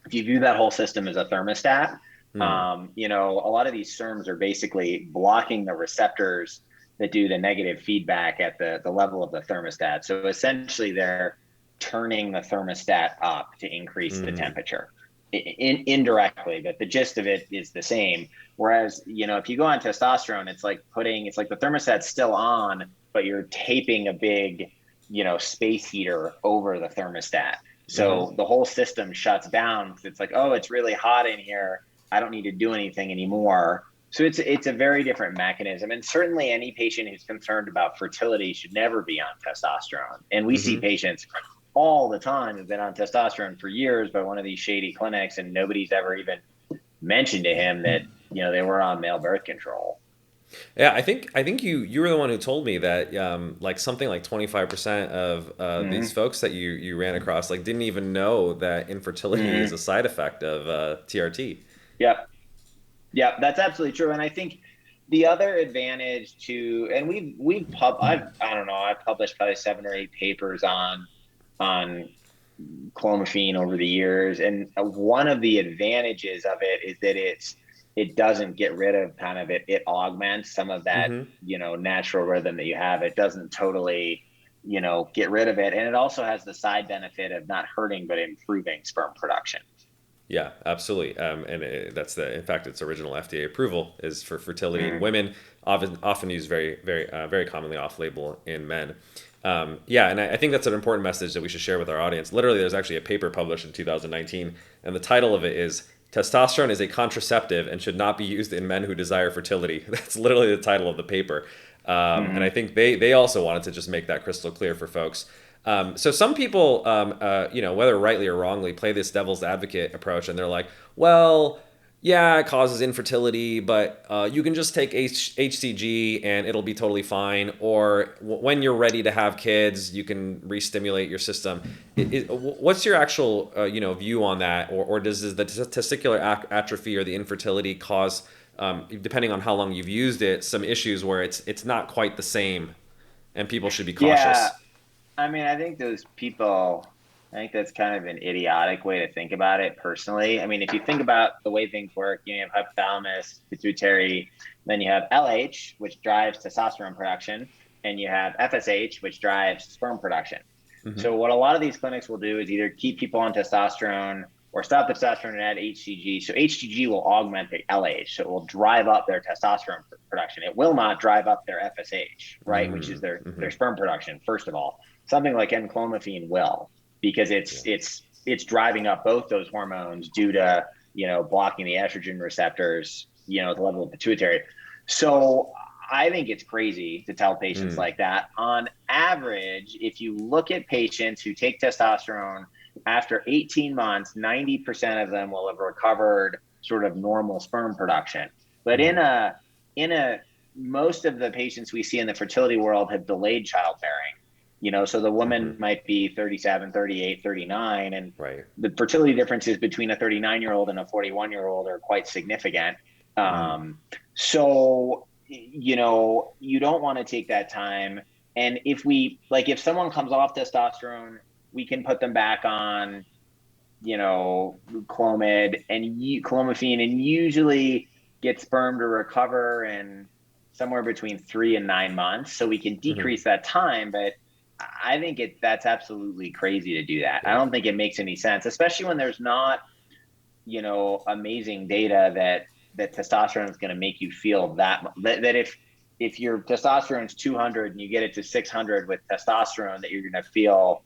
if you view that whole system as a thermostat, Hmm. a lot of these SERMs are basically blocking the receptors that do the negative feedback at the level of the thermostat. So essentially, they're turning the thermostat up to increase the Hmm. temperature indirectly, but the gist of it is the same. Whereas, if you go on testosterone, it's like the thermostat's still on, but you're taping a big, space heater over the thermostat. Hmm. So the whole system shuts down because it's like, oh, it's really hot in here. I don't need to do anything anymore. So it's a very different mechanism. And certainly any patient who's concerned about fertility should never be on testosterone. And we see Hmm. patients all the time who've been on testosterone for years by one of these shady clinics, and nobody's ever even mentioned to him that, they were on male birth control. Yeah, I think you were the one who told me that like something like 25% of these Mm-hmm. folks that you ran across didn't even know that infertility is Mm-hmm. a side effect of TRT. Yep. Yeah, that's absolutely true. And I think the other advantage to, and I don't know, I've published probably 7 or 8 papers on clomiphene over the years, and one of the advantages of it is that it doesn't get rid of kind of it augments some of that Hmm. natural rhythm that you have. It doesn't totally get rid of it. And it also has the side benefit of not hurting, but improving sperm production. Yeah, absolutely. And that's in fact, its original FDA approval is for fertility in Mm. women, often used very commonly off label in men. Yeah, and I think that's an important message that we should share with our audience. Literally, there's actually a paper published in 2019, and the title of it is Testosterone is a contraceptive and should not be used in men who desire fertility. That's literally the title of the paper. And I Hmm. think they also wanted to just make that crystal clear for folks. So some people, whether rightly or wrongly, play this devil's advocate approach, and they're like, well, yeah, it causes infertility, but you can just take HCG and it'll be totally fine. Or when you're ready to have kids, you can re-stimulate your system. What's your actual view on that? Or does the testicular atrophy or the infertility cause, depending on how long you've used it, some issues where it's not quite the same, and people should be Yeah. cautious? I mean, I think those people, I think that's kind of an idiotic way to think about it personally. I mean, if you think about the way things work, you have hypothalamus, pituitary, then you have LH, which drives testosterone production, and you have FSH, which drives sperm production. Hmm. So, what a lot of these clinics will do is either keep people on testosterone or stop testosterone and add HCG. So, HCG will augment the LH, so it will drive up their testosterone production. It will not drive up their FSH, right, which is their Mm-hmm. sperm production, first of all. Something like Enclomiphene will, because Yeah. it's driving up both those hormones due to blocking the estrogen receptors at the level of the pituitary. So I think it's crazy to tell patients Mm. like that. On average, if you look at patients who take testosterone after 18 months, 90% of them will have recovered sort of normal sperm production. But Mm-hmm. in a most of the patients we see in the fertility world have delayed childbearing. So the Mm-hmm. woman might be 37, 38, 39, and Right. the fertility differences between a 39-year-old and a 41-year-old are quite significant. Mm. So you don't want to take that time. And if someone comes off testosterone, we can put them back on, Clomid and Clomiphene, and usually get sperm to recover in somewhere between 3 and 9 months. So we can Mm-hmm. decrease that time, but I think that's absolutely crazy to do that. I Yeah. don't think it makes any sense, especially when there's not, amazing data that testosterone is going to make you feel that if your testosterone is 200 and you get it to 600 with testosterone, that you're going to feel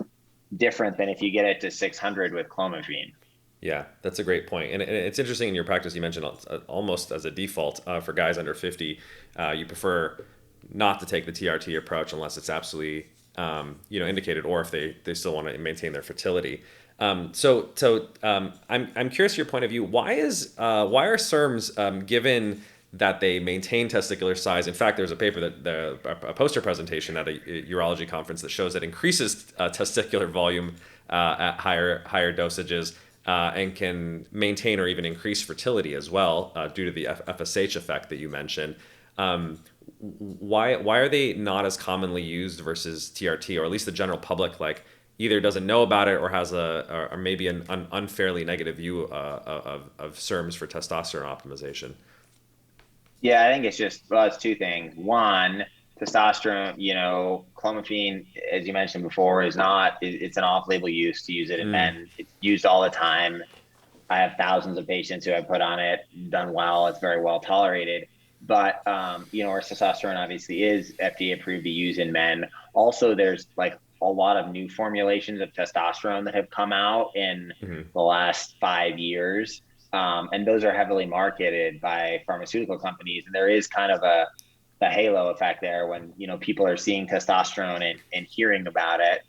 different than if you get it to 600 with clomiphene. Yeah, that's a great point. And it's interesting in your practice, you mentioned almost as a default for guys under 50, you prefer not to take the TRT approach unless it's absolutely indicated, or if they still want to maintain their fertility. I'm curious your point of view. Why are SERMs given that they maintain testicular size? In fact, there's a paper a poster presentation at a urology conference that shows that increases testicular volume at higher dosages. And can maintain or even increase fertility as well due to the FSH effect that you mentioned. Why are they not as commonly used versus TRT, or at least the general public either doesn't know about it or has or maybe an unfairly negative view of SERMs for testosterone optimization? Yeah, I think it's two things. One, testosterone, clomiphene, as you mentioned before, it's an off-label use to use it in Mm. men. It's used all the time. I have thousands of patients who have put on it, done well. It's very well tolerated. But our testosterone obviously is FDA approved to use in men. Also, there's like a lot of new formulations of testosterone that have come out in Hmm. the last 5 years. And those are heavily marketed by pharmaceutical companies. And there is kind of a halo effect there when, people are seeing testosterone and hearing about it.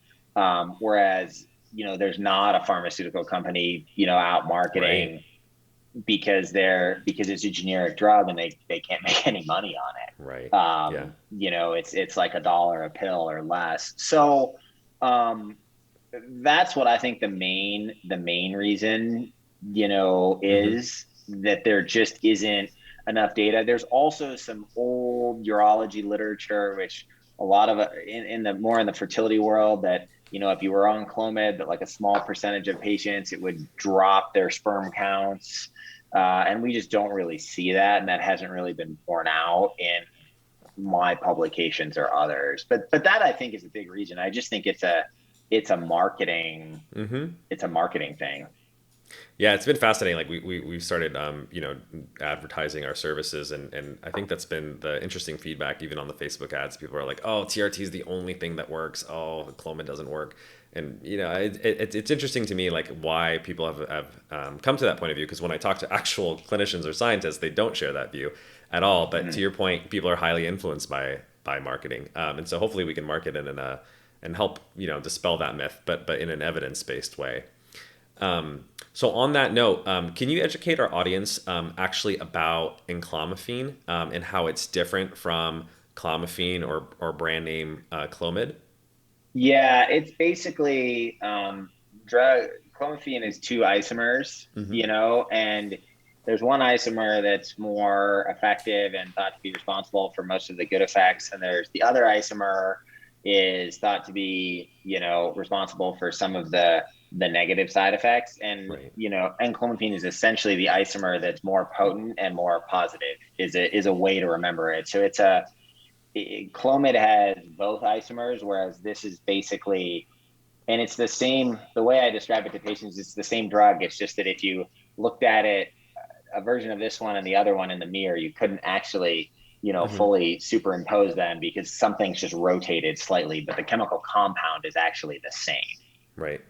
Whereas, there's not a pharmaceutical company, out Right. marketing because it's a generic drug and they can't make any money on Right. it. Yeah. It's like $1 a pill or less. So um, that's what I think the main reason, Hmm. is that there just isn't enough data. There's also some old urology literature, which a lot of in the more in the fertility world, that if you were on Clomid, that like a small percentage of patients it would drop their sperm counts, and we just don't really see that, and that hasn't really been borne out in my publications or others. But that I think is a big reason. I just think it's a marketing Mm-hmm. it's a marketing thing. Yeah, it's been fascinating. Like we started, advertising our services, and I think that's been the interesting feedback, even on the Facebook ads. People are like, "Oh, TRT is the only thing that works. Oh, Clomid doesn't work." And it's interesting to me, like, why people have come to that point of view. Because when I talk to actual clinicians or scientists, they don't share that view at all. But to Mhm. your point, people are highly influenced by marketing, and so hopefully we can market it and help dispel that myth, but in an evidence based way. So on that note, can you educate our audience actually about enclomiphene and how it's different from clomiphene or brand name Clomid? Yeah, it's basically drug clomiphene is two isomers, Hmm. and there's one isomer that's more effective and thought to be responsible for most of the good effects, and there's the other isomer is thought to be, responsible for some of the negative side effects. And, Right. and clomiphene is essentially the isomer that's more potent and more positive is a way to remember it. So Clomid has both isomers, whereas this is basically, and it's the same, the way I describe it to patients, it's the same drug. It's just that if you looked at it, a version of this one and the other one in the mirror, you couldn't actually, Hmm. fully superimpose them because something's just rotated slightly, but the chemical compound is actually the same. Right.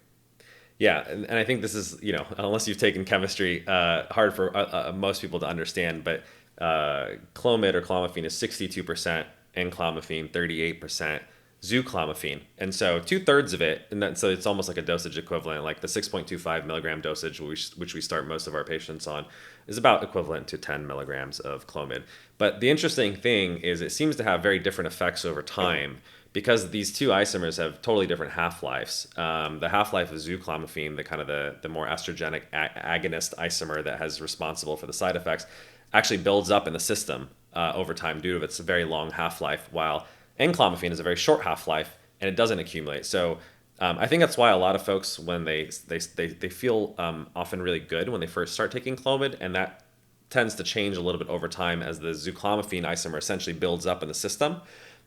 Yeah, and I think this is, unless you've taken chemistry, hard for most people to understand. But Clomid or clomiphene is 62% enclomiphene, 38% zooclomiphene, and so two-thirds of it, and so it's almost like a dosage equivalent, like the 6.25 milligram dosage, which we start most of our patients on, is about equivalent to 10 milligrams of Clomid. But the interesting thing is it seems to have very different effects over time because these two isomers have totally different half-lives. The half-life of zooclomiphene, the kind of the more estrogenic agonist isomer that has responsible for the side effects, actually builds up in the system over time due to its very long half-life, while enclomiphene is a very short half-life and it doesn't accumulate. So I think that's why a lot of folks, when they feel often really good when they first start taking Clomid, and that tends to change a little bit over time as the zooclomiphene isomer essentially builds up in the system.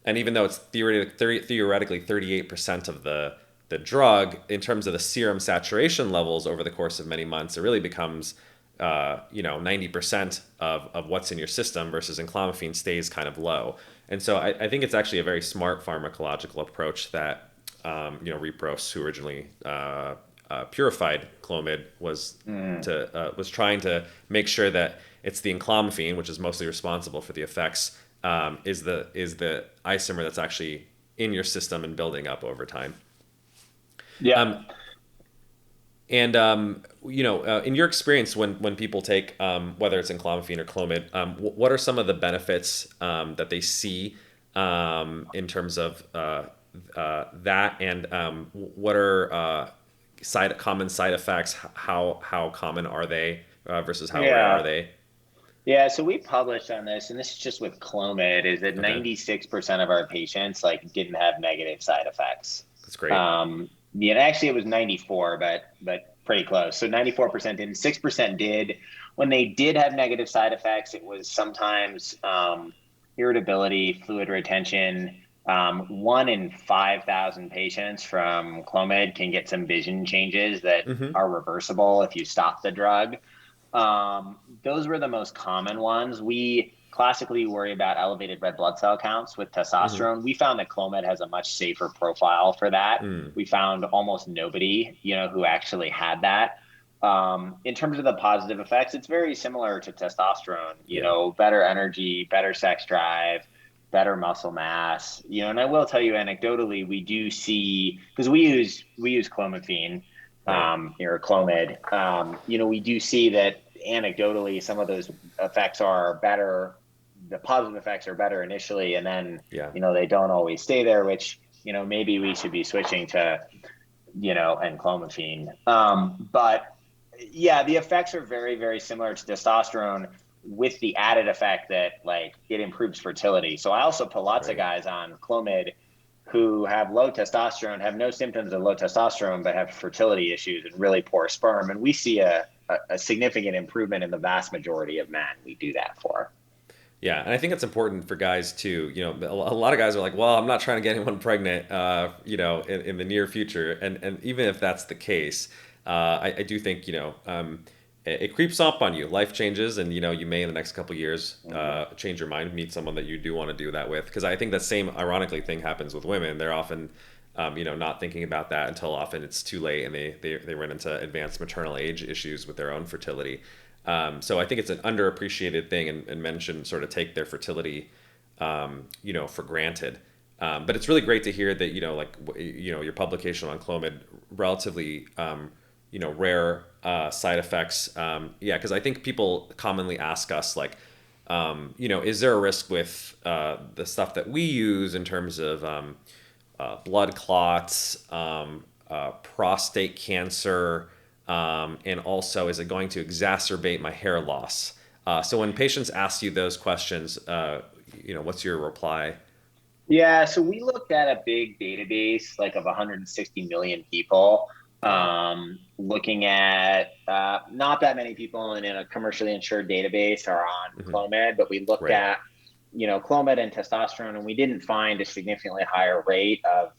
And even though it's theoretically 38% of the drug, in terms of the serum saturation levels over the course of many months, it really becomes 90% of what's in your system versus enclomiphene stays kind of low. And so I think it's actually a very smart pharmacological approach that Repros, who originally purified Clomid, Mm. was trying to make sure that it's the enclomiphene, which is mostly responsible for the effects, is the isomer that's actually in your system and building up over time. Yeah. Um, and in your experience, when people take whether it's enclomiphene or Clomid, what are some of the benefits that they see in terms of that, and what are common side effects? How common are they versus how rare are Yeah. they? Yeah, so we published on this, and this is just with Clomid, is that Okay, 96% of our patients like didn't have negative side effects. that's great. Yeah, actually it was 94, but pretty close. So 94% didn't, 6% did. When they did have negative side effects, it was sometimes irritability, fluid retention. One in 5,000 patients from Clomid can get some vision changes that Hmm. are reversible if you stop the drug. Those were the most common ones. We classically worry about elevated red blood cell counts with Hmm. testosterone. We found that Clomid has a much safer profile for that. Mm, We found almost nobody, who actually had that. In terms of the positive effects, it's very similar to testosterone, yeah. better energy, better sex drive, better muscle mass, and I will tell you anecdotally, we do see, because we use clomiphene, Right. or Clomid, we do see that anecdotally some of those effects are better. The positive effects are better initially, and then, Yeah. they don't always stay there, which, maybe we should be switching to, enclomiphene. But yeah, the effects are very, very similar to testosterone with the added effect that like it improves fertility. So I also put lots of Right. guys on Clomid who have low testosterone, have no symptoms of low testosterone, but have fertility issues and really poor sperm. And we see a significant improvement in the vast majority of men we do that for. Yeah, and I think it's important for guys too. A lot of guys are like, "Well, I'm not trying to get anyone pregnant," in the near future. And even if that's the case, I do think it creeps up on you. Life changes, and you may in the next couple of years Mhm. change your mind, meet someone that you do want to do that with. Because I think that same ironically thing happens with women. They're often not thinking about that until often it's too late, and they run into advanced maternal age issues with their own fertility. So I think it's an underappreciated thing, and men shouldn't sort of take their fertility, for granted. But it's really great to hear that your publication on Clomid, relatively rare side effects. Yeah, because I think people commonly ask us like, is there a risk with the stuff that we use in terms of blood clots, prostate cancer, and also is it going to exacerbate my hair loss? So when patients ask you those questions, what's your reply? Yeah, so we looked at a big database, like of 160 million people, Wow. looking at not that many people in a commercially insured database are on Hmm. Clomid, but we looked Right. at, Clomid and testosterone, and we didn't find a significantly higher rate of,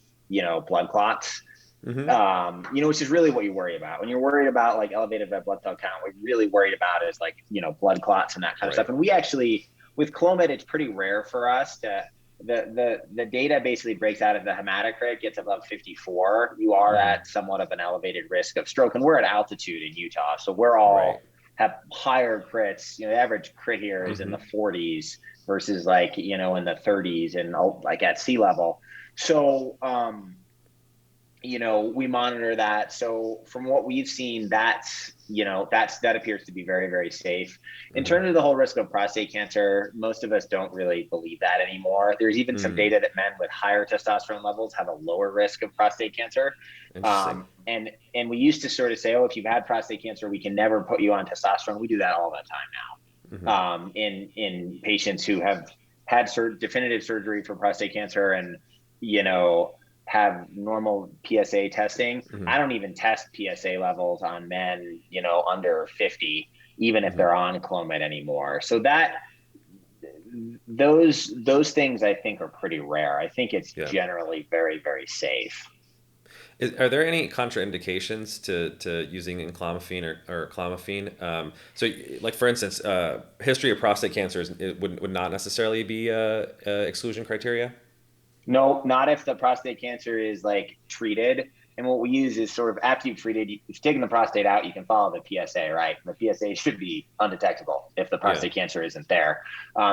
blood clots. Hmm. Which is really what you worry about. When you're worried about like elevated red blood cell count, what you're really worried about is like, blood clots and that kind of stuff. Right. And we actually, with Clomid, it's pretty rare for us to, the data basically breaks out if the hematocrit gets above 54, you are Hmm. at somewhat of an elevated risk of stroke. And we're at altitude in Utah. So we're Right. all have higher crits. The average crit here is in Hmm. the 40s versus like, in the 30s and like at sea level. So, we monitor that. So from what we've seen, that appears to be very, very safe. In Hmm. terms of the whole risk of prostate cancer, most of us don't really believe that anymore. There's even some Mm. data that men with higher testosterone levels have a lower risk of prostate cancer. Interesting. And we used to sort of say, oh, if you've had prostate cancer, we can never put you on testosterone. We do that all the time Hmm. now. In patients who have had definitive surgery for prostate cancer and you know have normal PSA testing. I Hmm. don't even test PSA levels on men, under 50, even if Hmm. they're on Clomid anymore. So those things I think are pretty rare. I think it's Yeah. generally very, very safe. Are there any contraindications to using enclomiphene or clomiphene? So, like for instance, history of prostate cancer would not necessarily be exclusion criteria. No, not if the prostate cancer is like treated. And what we use is sort of after you've treated, if you've taken the prostate out, you can follow the PSA, right? The PSA should be undetectable if the Yeah. prostate cancer isn't there.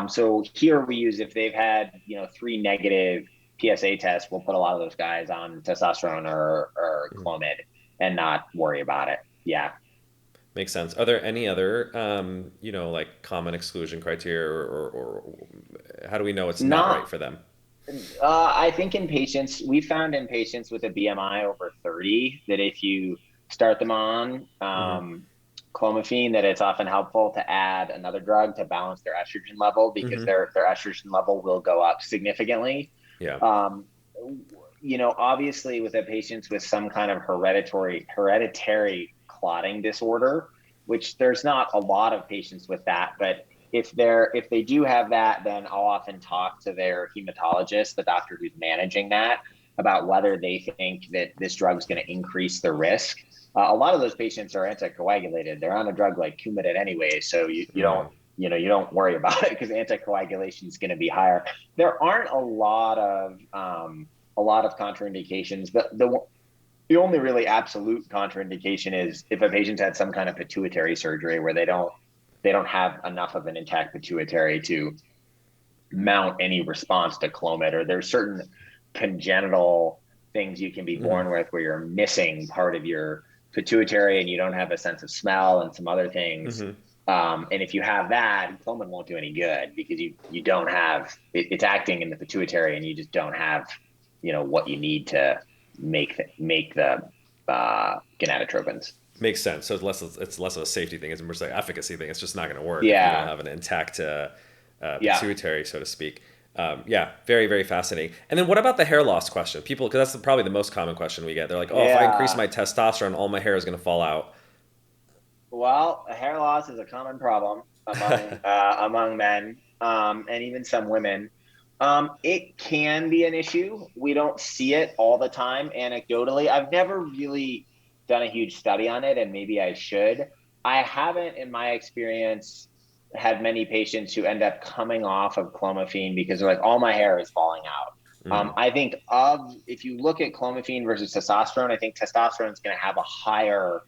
So here we use if they've had, three negative PSA tests, we'll put a lot of those guys on testosterone or Mhm. Clomid and not worry about it. Yeah. Makes sense. Are there any other, like common exclusion criteria, or how do we know it's not right Not for them? I think we found in patients with a BMI over 30 that if you start them on Hmm. clomiphene, that it's often helpful to add another drug to balance their estrogen level because Hmm. their estrogen level will go up significantly. Yeah. Um, Obviously, with a patients with some kind of hereditary clotting disorder, which there's not a lot of patients with that, but if they do have that, then I'll often talk to their hematologist, the doctor who's managing that, about whether they think that this drug is going to increase the risk. A lot of those patients are anticoagulated; they're on a drug like Clomid anyway, so Mm. you don't worry about it because anticoagulation is going to be higher. There aren't a lot of contraindications. The only really absolute contraindication is if a patient's had some kind of pituitary surgery where they don't have enough of an intact pituitary to mount any response to Clomid, or there's certain congenital things you can be Hmm. born with where you're missing part of your pituitary and you don't have a sense of smell and some other things. Hmm. And if you have that, Clomid won't do any good because you don't have it's acting in the pituitary and you just don't have what you need to make the gonadotropins. Makes sense. So it's less of a safety thing. It's more like efficacy thing. It's just not going to work if you don't Yeah, have an intact yeah, pituitary, so to speak. Yeah, very, very fascinating. And then what about the hair loss question? People, because that's probably the most common question we get. They're like, "Oh, if I increase yeah. my testosterone, all my hair is going to fall out." Well, hair loss is a common problem among men. and even some women. It can be an issue. We don't see it all the time anecdotally. I've never really done a huge study on it, and maybe I should. I haven't, in my experience, had many patients who end up coming off of clomiphene because they're like, all my hair is falling out. Mm, I think if you look at clomiphene versus testosterone, I think testosterone is going to have a higher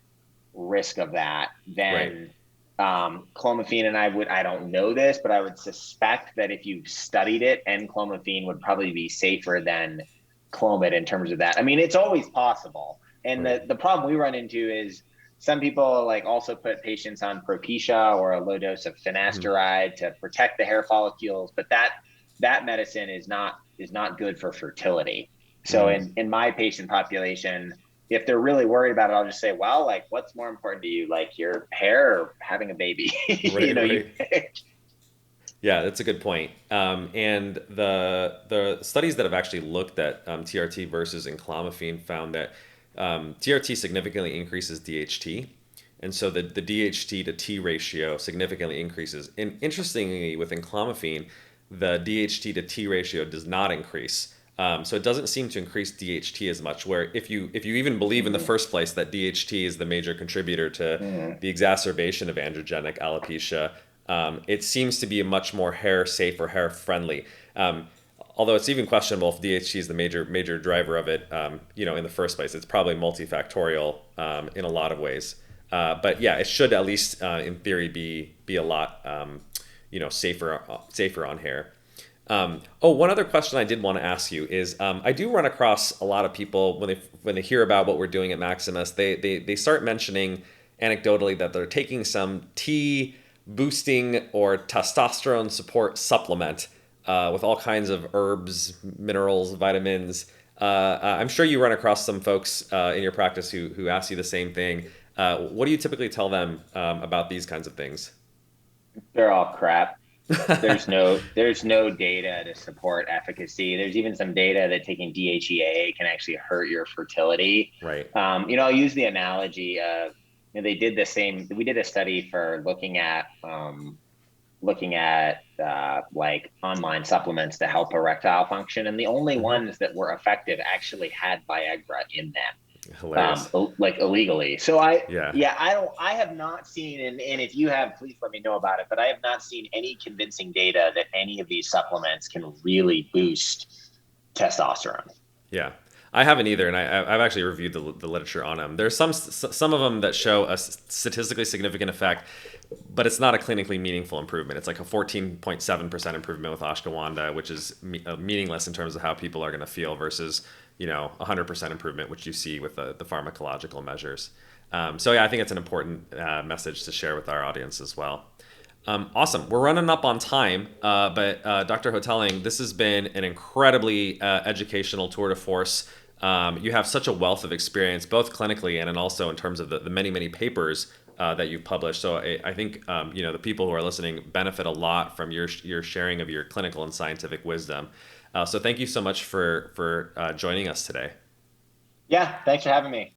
risk of that right. than clomiphene. And I don't know this, but I would suspect that if you studied it, Enclomiphene would probably be safer than Clomid in terms of that. I mean, it's always possible. And Right. the problem we run into is some people like also put patients on Propecia or a low dose of Mhm. finasteride to protect the hair follicles, but that medicine is not good for fertility. So Mm. in my patient population, if they're really worried about it, I'll just say, well, like, what's more important to you, like your hair or having a baby? Right, You right. pick. Yeah, that's a good point. And the studies that have actually looked at TRT versus enclomiphene found that TRT significantly increases DHT, and so the DHT to T ratio significantly increases. And interestingly, with enclomiphene, the DHT to T ratio does not increase. So it doesn't seem to increase DHT as much. Where if you even believe in the Mm-hmm. first place that DHT is the major contributor to Mm-hmm. the exacerbation of androgenic alopecia, it seems to be a much more hair safe or hair friendly. Although it's even questionable if DHT is the major driver of it, in the first place. It's probably multifactorial in a lot of ways. But yeah, it should at least in theory be a lot safer on hair. One other question I did want to ask you is I do run across a lot of people when they hear about what we're doing at Maximus, they start mentioning anecdotally that they're taking some T boosting or testosterone support supplement with all kinds of herbs, minerals, vitamins. I'm sure you run across some folks in your practice who ask you the same thing. What do you typically tell them about these kinds of things? They're all crap. There's no data to support efficacy. There's even some data that taking DHEA can actually hurt your fertility. Right. I'll use the analogy of they did the same. We did a study for looking at like online supplements to help erectile function, and the only Hmm. ones that were effective actually had Viagra in them, Hilarious. like illegally. So I, Yeah. yeah, I have not seen, and if you have, please let me know about it. But I have not seen any convincing data that any of these supplements can really boost testosterone. Yeah, I haven't either, and I've actually reviewed the literature on them. There's some of them that show a statistically significant effect, but it's not a clinically meaningful improvement. It's like a 14.7% improvement with ashwagandha, which is meaningless in terms of how people are going to feel versus 100% improvement, which you see with the pharmacological measures. So yeah, I think it's an important message to share with our audience as well. Awesome. We're running up on time, but Dr. Hotaling, this has been an incredibly educational tour de force. You have such a wealth of experience, both clinically and also in terms of the many, many papers that you've published. So I think the people who are listening benefit a lot from your sharing of your clinical and scientific wisdom. So thank you so much for joining us today. Yeah, thanks for having me.